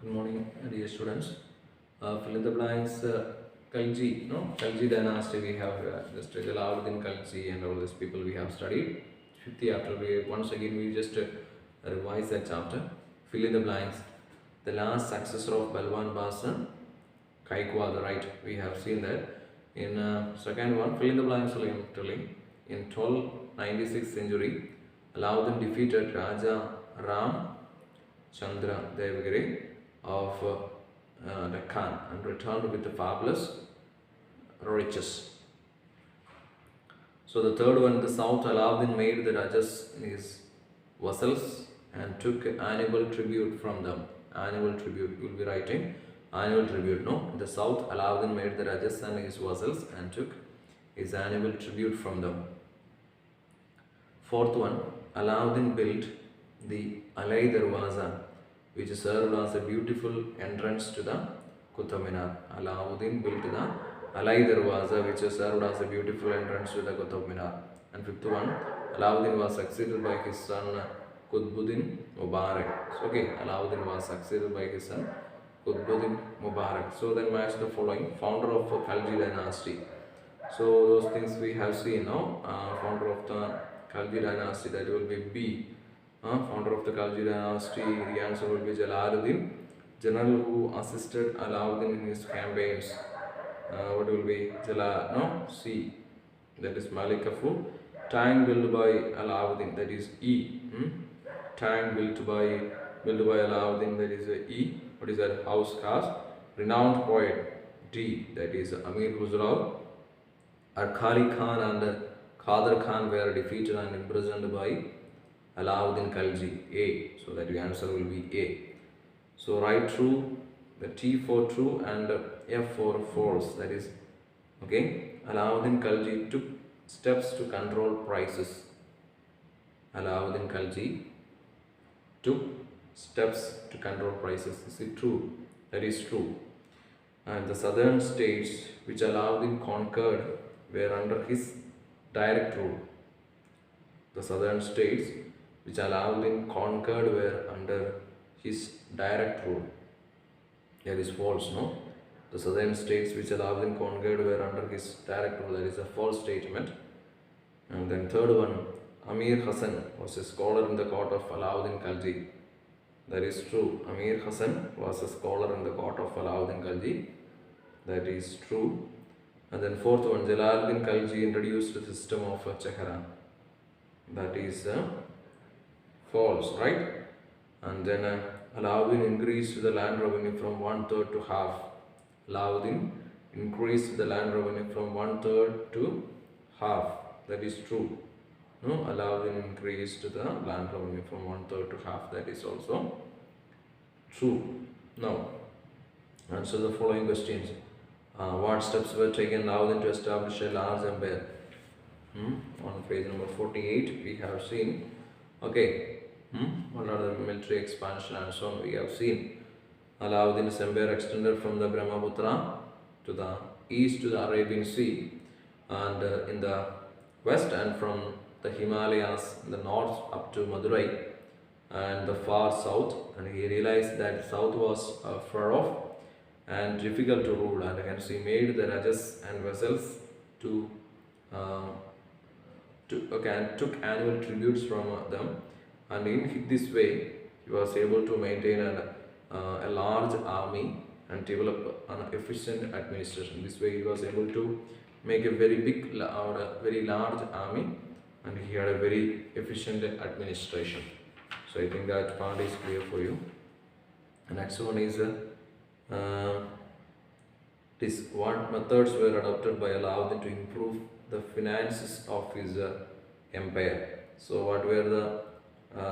Good morning, dear students. Fill in the blanks. Khalji, no, Khalji dynasty. We have just Jalaluddin Khalji and all these people we have studied. 50th chapter. We once again we just revise that chapter. Fill in the blanks. The last successor of Balwan Basan, Kaikwad, right? We have seen that. In second one, fill in the blanks. Literally, in 1296 century, Alauddin defeated Raja Ram Chandra Devagiri of Deccan and returned with the fabulous riches. So the third one, the south, Alauddin made the Rajas his vassals and took annual tribute from them. Annual tribute, you will be writing annual tribute, no? In the south, Alauddin made the Rajas and his vassals and took his annual tribute from them. Fourth one, Alauddin built the Alai Darwaza, which served as a beautiful entrance to the Qutub Minar. Alauddin built the Alai Darwaza, which served as a beautiful entrance to the Qutub Minar. And fifth one, Alauddin was succeeded by his son Qutbuddin Mubarak. So, okay, Alauddin was succeeded by his son Qutbuddin Mubarak. So then match the following: founder of Khalji dynasty. So those things we have seen now. Founder of the Khalji dynasty, that will be B. Founder of the Khalji dynasty, the answer will be Jalaluddin, general who assisted Alauddin in his campaigns. What will be C. That is Malik Kafur. Tank built by Alauddin, that is E. Tank built by Alauddin, that is E. What is that? House cast. Renowned poet D. That is Amir Khusrau. Arkhali Khan and Qadar Khan were defeated and imprisoned by Alauddin Khalji, A. So that the answer will be A. So write true, the T for true and F for false. That is, okay. Alauddin Khalji took steps to control prices. Alauddin Khalji took steps to control prices. Is it true? That is true. And the southern states which Alauddin conquered were under his direct rule. The southern states which Alauddin conquered were under his direct rule. That is false, no? The southern states which Alauddin conquered were under his direct rule. That is a false statement. And then third one, Amir Hassan was a scholar in the court of Alauddin Khalji. That is true. Amir Hassan was a scholar in the court of Alauddin Khalji. That is true. And then fourth one, Jalaluddin Khalji introduced the system of Chahara. That is false, right? And then Alauddin increased the land revenue from 1/3 to half. Alauddin increased the land revenue from 1/3 to half. That is true. No, Alauddin increased the land revenue from 1/3 to half. That is also true. Now, answer the following questions. What steps were taken Alauddin to establish a large empire? On page number 48, we have seen. Okay. What are the military expansion and so on? We have seen. Alauddin's empire extended from the Brahmaputra to the east to the Arabian Sea, and in the west, and from the Himalayas in the north up to Madurai and the far south. And he realized that south was far off and difficult to rule, and hence he made the Rajas and vassals to and took annual tributes from them, and in this way he was able to maintain a large army and develop an efficient administration. This way he was able to make a very big or a very large army, and he had a very efficient administration. So I think that part is clear for you. The next one is what methods were adopted by Alauddin to improve the finances of his empire. So what were the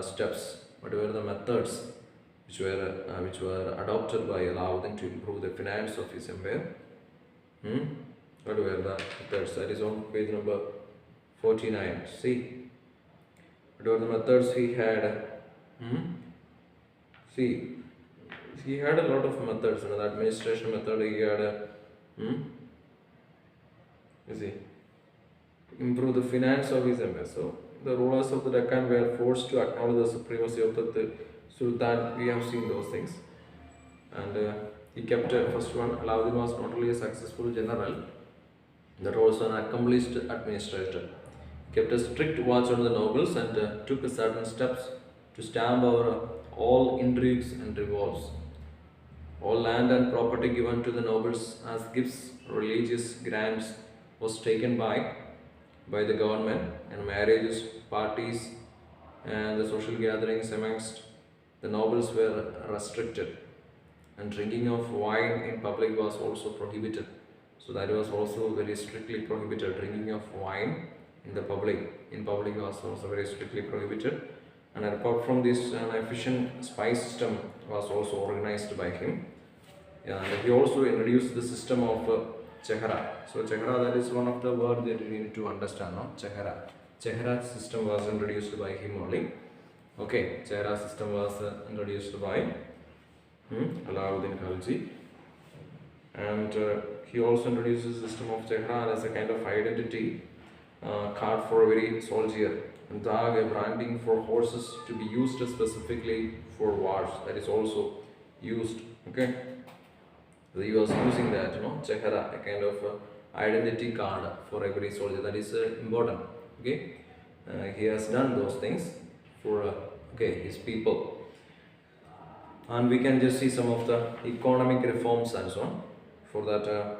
steps? What were the methods which were adopted by Alauddin to improve the finance of his empire? What were the methods? That is on page number 49. See, what were the methods he had? See, he had a lot of methods. The administration method he had. You see, improve the finance of his empire. So the rulers of the Deccan were forced to acknowledge the supremacy of the Sultan. We have seen those things. And he kept first one. Alauddin was not only a successful general, but also an accomplished administrator. He kept a strict watch on the nobles and took certain steps to stamp out all intrigues and revolts. All land and property given to the nobles as gifts, religious grants, was taken by the government, and marriages, parties, and the social gatherings amongst the nobles were restricted, and drinking of wine in public was also prohibited. So that was also very strictly prohibited. Drinking of wine in public was also very strictly prohibited. And apart from this, an efficient spy system was also organized by him. And he also introduced the system of Chehra. So Chehra, that is one of the words that you need to understand, no? Chehra. Chehra system was introduced by him only. Okay, Chehra system was introduced by Alauddin Khalji. And he also introduces the system of Chehra as a kind of identity card for every soldier. And Dag, a branding for horses to be used specifically for wars. That is also used. Okay. So he was using that, Chehra, a kind of identity card for every soldier. That is important. Okay, he has done those things for his people, and we can just see some of the economic reforms and so on. For that,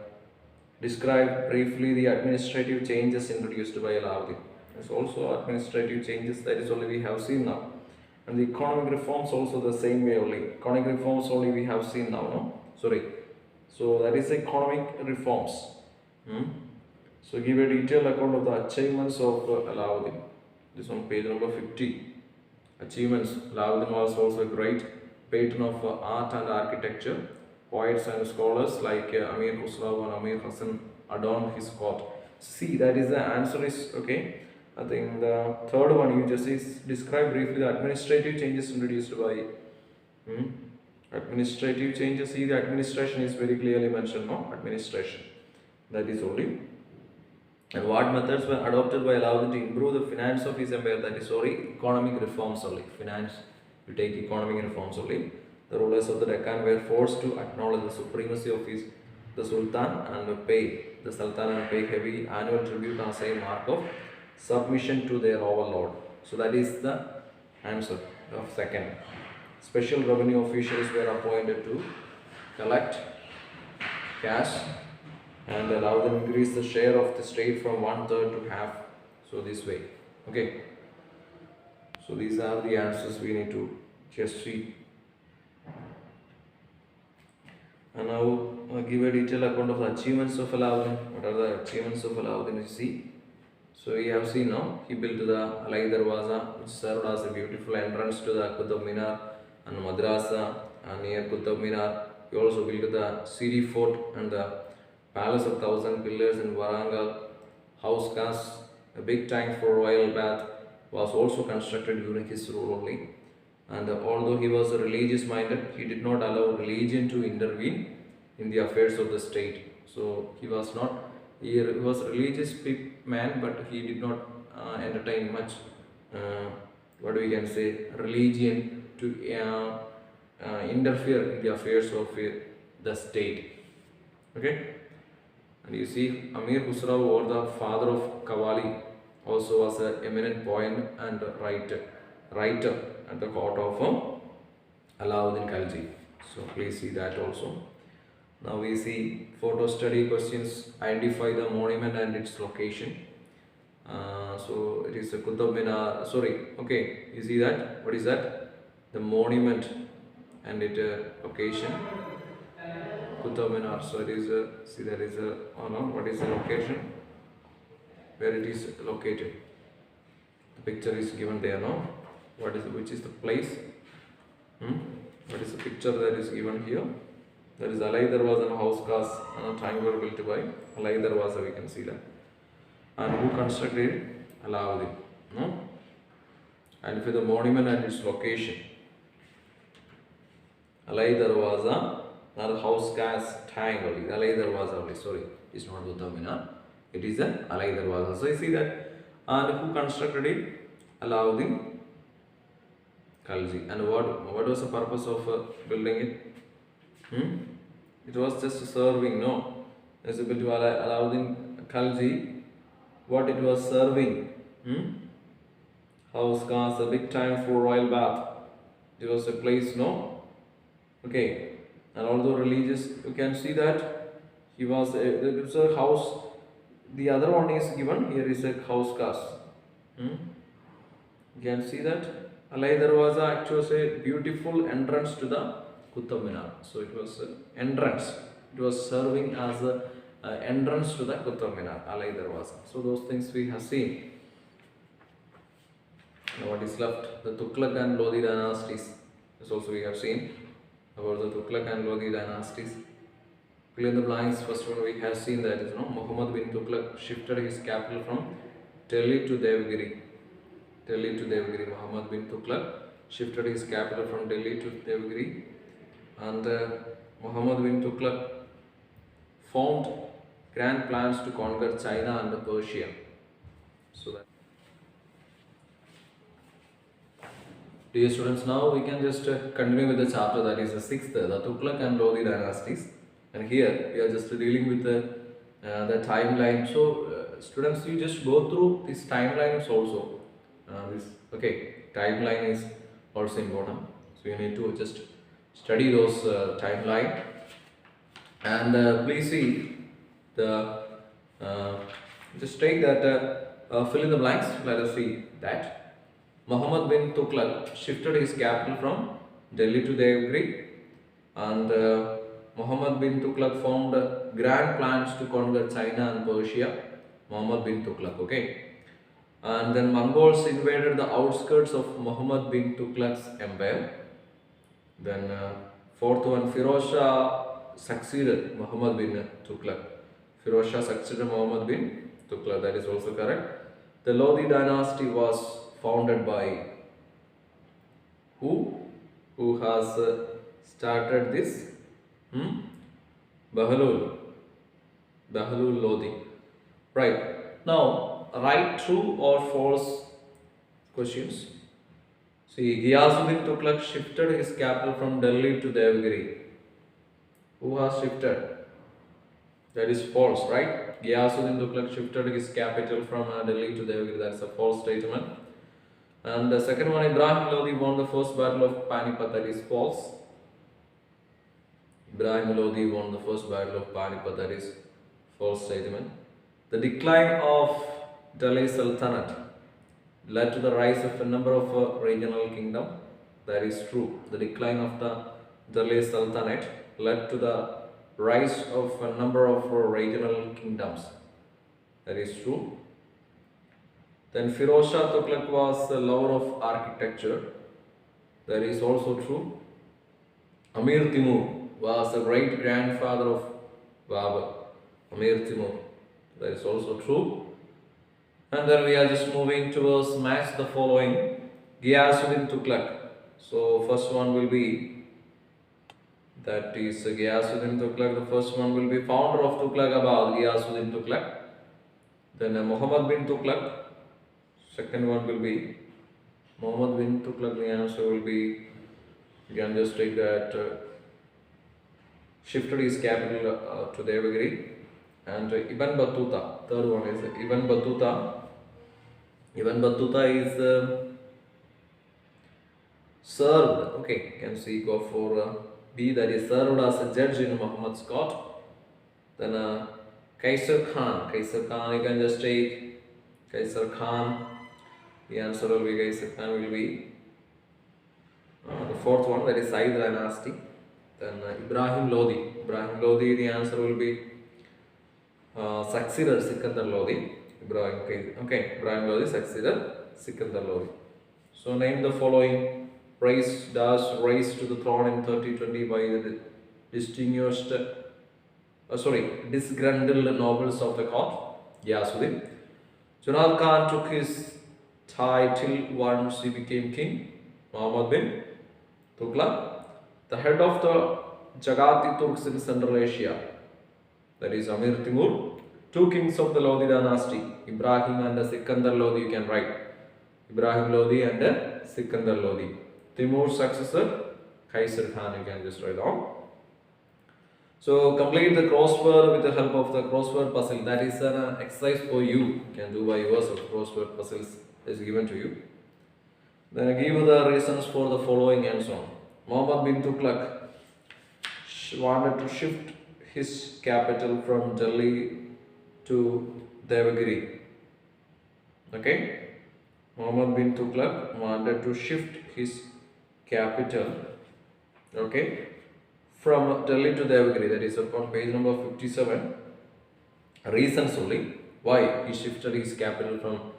describe briefly the administrative changes introduced by Alauddin. There's also administrative changes, that is only we have seen now, and the economic reforms also the same way only. Economic reforms only we have seen now, no? Sorry. So that is economic reforms. So give a detailed account of the achievements of Alauddin. This on page number 50. Achievements. Alauddin was also a great patron of art and architecture. Poets and scholars like Amir Khusrau and Amir Hassan adorned his court. See, that is the answer is okay. I think the third one you just is describe briefly the administrative changes introduced by administrative changes. See, the administration is very clearly mentioned, no? Administration. That is only. And what methods were adopted by Alauddin to improve the finance of his empire? That is economic reforms only. Finance, you take economic reforms only. The rulers of the Deccan were forced to acknowledge the supremacy of the Sultan and pay the Sultan and pay heavy annual tribute as a mark of submission to their overlord. So that is the answer of second. Special revenue officials were appointed to collect cash and allow them to increase the share of the state from 1/3 to half. So this way. Okay. So these are the answers we need to just see. And now give a detailed account of the achievements of Alauddin. What are the achievements of Alauddin? You see. So we have seen now he built the Alai Darwaza, which served as a beautiful entrance to the Qutub Minar and Madrasa near Qutub Minar. He also built the Siri Fort and the Palace of Thousand Pillars in Warangal. House Khas, a big tank for royal bath, was also constructed during his rule only. And although he was religious minded, he did not allow religion to intervene in the affairs of the state. So he was a religious man, but he did not entertain much, what we can say, religion to interfere in the affairs of the state. Okay. And you see, Amir Khusrau, or the father of Qawwali, also was an eminent poet and writer at the court of Alauddin Khalji. So please see that also. Now we see photo study questions. Identify the monument and its location. So it is a Qutub Minar. Sorry. Okay. You see that? What is that? The monument and its location. Qutub Minar. So it is see that is what is the location? Where it is located? The picture is given there, no? Which is the place? What is the picture that is given here? That is Alai Darwaza and House Khas and a triangle built by Alai Darwaza. We can see that. And who constructed it? Alauddin. No? And for the monument and its location, Alai Darwaza and House Khas triangle. Alai Darwaza only. Sorry, it's not Qutub Minar. It is the Alai Darwaza. So you see that. And who constructed it? Alauddin Khalji. And what was the purpose of building it? Hmm? It was just serving, no. As equal to Alauddin Khalji, what it was serving. Hmm? House gas, a big time for royal bath. It was a place, no? Okay. And although religious, you can see that he was it was a house. The other one is given, here is a house gas. Hmm? You can see that Alai Darwaza actually was a beautiful entrance to the Qutub Minar. So it was an entrance. It was serving as a entrance to the Qutub Minar, Alai Darwaza. So those things we have seen. Now what is left? The Tughlaq and Lodi dynasties. This also we have seen about the Tughlaq and Lodi dynasties. Fill in the blanks. First one we have seen that is Muhammad bin Tughlaq shifted his capital from Delhi to Devgiri. Delhi to Devgiri. Muhammad bin Tughlaq shifted his capital from Delhi to Devgiri, and Muhammad bin Tughlaq formed grand plans to conquer China and Persia. So that, dear students, now we can just continue with the chapter that is the sixth, the Tughlaq and Lodi dynasties, and here we are just dealing with the timeline. So students, you just go through these timelines also. Timeline is also important, so you need to just study those timeline, and please see the just take that fill in the blanks. Let us see that Muhammad bin Tughlaq shifted his capital from Delhi to Devgiri, and Muhammad bin Tughlaq formed grand plans to conquer China and Persia. Muhammad bin Tughlaq, okay. And then Mongols invaded the outskirts of Muhammad bin Tughlaq's empire. Then fourth one, Firoz Shah succeeded Muhammad bin Tughlaq. Firoz Shah succeeded Muhammad bin Tughlaq, that is also correct. The Lodi dynasty was founded by who? Who has started this? Bahlul Lodi. Right. Now, write true or false questions. See, Ghiyasuddin Tughlaq shifted his capital from Delhi to Devgiri. Who has shifted? That is false, right? Ghiyasuddin Tughlaq shifted his capital from Delhi to Devgiri. That's a false statement. And the second one, Ibrahim Lodi won the first battle of Panipat. That is false. Ibrahim Lodi won the first battle of Panipat. That is false statement. The decline of Delhi Sultanate led to the rise of a number of regional kingdoms. That is true. The decline of the Delhi Sultanate led to the rise of a number of regional kingdoms. That is true. Then Firoz Shah Tughlaq was a lover of architecture. That is also true. Amir Timur was the great grandfather of Babur. Amir Timur. That is also true. And then we are just moving towards match the following. Ghiyasuddin Tughlaq. So first one will be, that is Ghiyasuddin Tughlaq. The first one will be founder of Tughlaqabad, Ghiyasuddin Tughlaq. Then Muhammad bin Tughlaq. Second one will be Muhammad bin Tughlaq. The answer will be, you can just take that shifted his capital to Devagiri. And Ibn Battuta, third one is Ibn Battuta. Ibn Battuta is served, okay, you can see, go for B, that is served as a judge in Muhammad's court. Then Kaisar Khan, you can just take Kaisar Khan. The answer will be Kaisar Khan will be the fourth one, that is Said dynasty. Then Ibrahim Lodi, the answer will be succeeded Sikandar Lodi. Ibrahim Lodi succeeded Sikandar Lodi. So name the following raised to the throne in 3020 by the disgruntled nobles of the court. Ghiyasuddin. Junal Khan took his title once he became king. Muhammad bin Tughlaq. The head of the Jagati Turks in Central Asia, that is Amir Timur. Two kings of the Lodi dynasty, Ibrahim and Sikandar Lodi, you can write. Ibrahim Lodi and Sikandar Lodi. Timur's successor, Kaisar Khan, you can just write down. So complete the crossword with the help of the crossword puzzle. That is an exercise for you. You can do by yourself. Crossword puzzles is given to you. Then give the reasons for the following and so on. Muhammad bin Tughlaq wanted to shift his capital from Delhi to Devagiri. Okay? Muhammad bin Tughlaq wanted to shift his capital, okay, from Delhi to Devagiri. That is upon page number 57. Reasons only why he shifted his capital from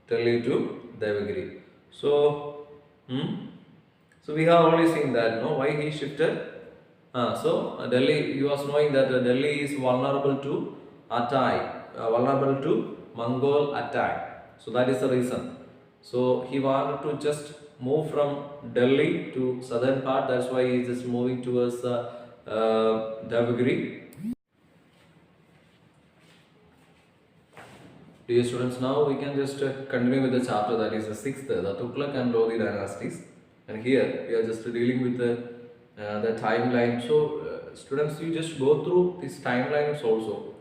Delhi to Devagiri. So, so we have already seen that, no, why he shifted. Delhi, he was knowing that Delhi is vulnerable to attack, vulnerable to Mongol attack. So that is the reason. So he wanted to just move from Delhi to southern part. That's why he is just moving towards Devagiri. Dear students, now we can just continue with the chapter that is the sixth, the Tughlaq and Lodi dynasties. And here we are just dealing with the timeline. So students, you just go through these timelines also.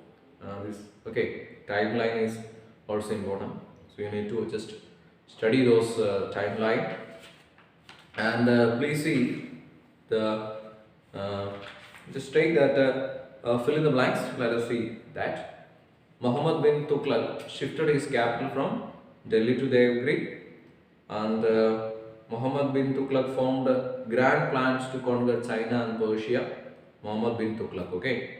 Timeline is also important. So you need to just study those timeline. And please see the just take that fill in the blanks. Let us see that. Muhammad bin Tughlaq shifted his capital from Delhi to Devagiri, and Muhammad bin Tughlaq formed grand plans to conquer China and Persia. Muhammad bin Tughlaq, okay.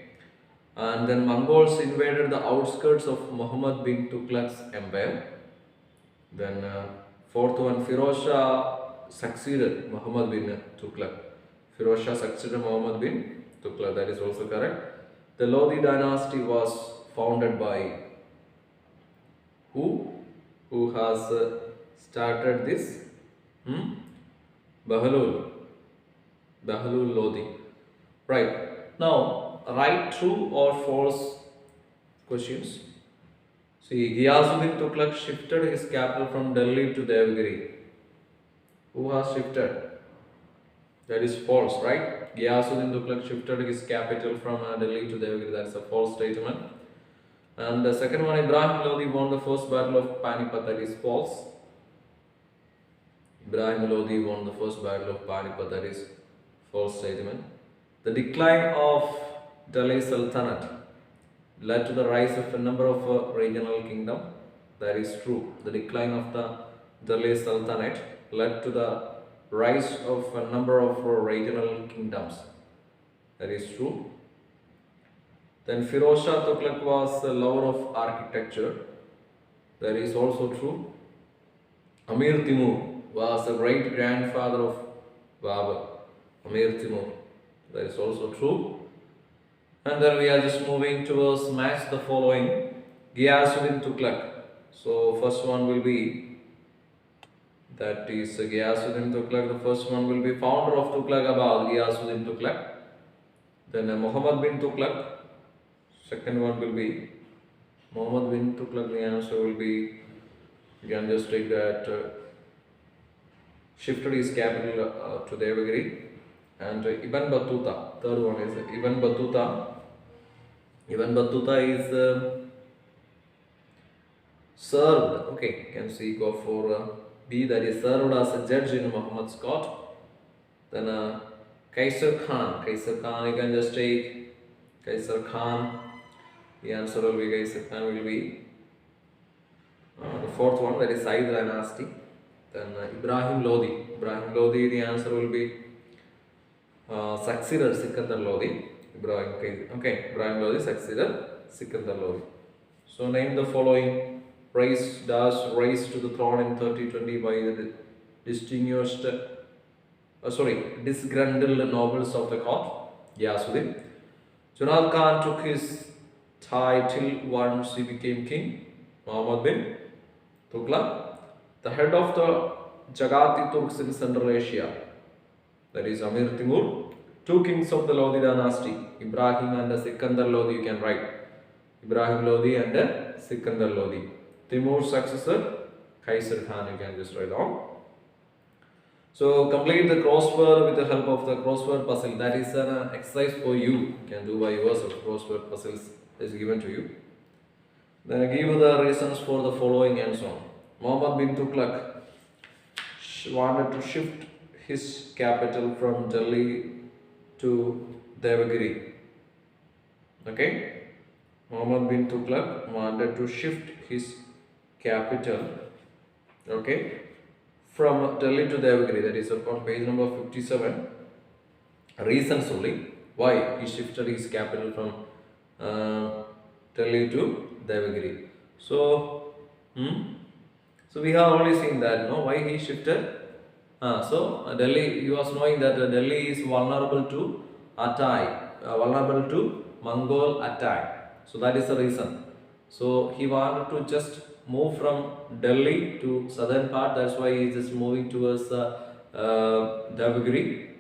And then Mongols invaded the outskirts of Muhammad bin Tughlaq's empire. Then fourth one, Firoz Shah succeeded Muhammad bin Tughlaq. Firoz Shah succeeded Muhammad bin Tughlaq. That is also correct. The Lodi dynasty was founded by who? Who has started this? Bahlul Lodi. Right. Now, write true or false questions. See, Ghiyasuddin Tughlaq shifted his capital from Delhi to Devagiri. Who has shifted? That is false, right? Ghiyasuddin Tughlaq shifted his capital from Delhi to Devagiri. That is a false statement. And the second one, Ibrahim Lodi won the first battle of Panipat. That is false. Ibrahim Lodi won the first battle of Panipat. That is false statement. The decline of Delhi Sultanate led to the rise of a number of regional kingdoms. That is true. The decline of the Delhi Sultanate led to the rise of a number of regional kingdoms. That is true. Then Firoz Shah Tughlaq was a lover of architecture. That is also true. Amir Timur was the great grandfather of Babur. Amir Timur. That is also true. And then we are just moving towards match the following. Ghiyasuddin Tughlaq. So first one will be, that is Ghiyasuddin Tughlaq. The first one will be founder of Tughlaqabad, Ghiyasuddin Tughlaq. Then Muhammad bin Tughlaq. Second one will be Muhammad bin Tughlaq. The answer will be, you can just take that, shifted his capital to Devagiri. And Ibn Battuta, third one is Ibn Battuta. Ibn Battuta is served, okay, you can see go for B, that is served as a judge in Muhammad's court. Then Kaisar Khan, you can just take Kaisar Khan. The answer will be Kaisar Khan will be the fourth one, that is Said dynasty. Then Ibrahim Lodi, the answer will be succeeded Sikandar Lodi. Ibrahim Lodi succeeded Sikandar Lodi. So name the following raised to the throne in 3020 by the distinguished, disgruntled nobles of the court. Ghiyasuddin. Junad Khan took his title once he became king. Muhammad bin Tughlaq. The head of the Jagati Turks in Central Asia, that is Amir Timur. Two kings of the Lodi dynasty, Ibrahim and Sikandar Lodi, you can write. Ibrahim Lodi and Sikandar Lodi. Timur's successor, Kaisar Khan, you can just write down. So complete the crossword with the help of the crossword puzzle. That is an exercise for you. You can do by yourself. Crossword puzzles is given to you. Then give the reasons for the following and so on. Muhammad bin Tughlaq wanted to shift his capital from Delhi to Devagiri. Okay? Muhammad bin Tughlaq wanted to shift his capital, okay, from Delhi to Devagiri. That is on page number 57. Reasons only why he shifted his capital from Delhi to Devagiri. So, so we have already seen that, no, why he shifted. Delhi, you was knowing that Delhi is vulnerable to attack, vulnerable to Mongol attack. So that is the reason. So he wanted to just move from Delhi to southern part. That's why he is just moving towards Devagiri.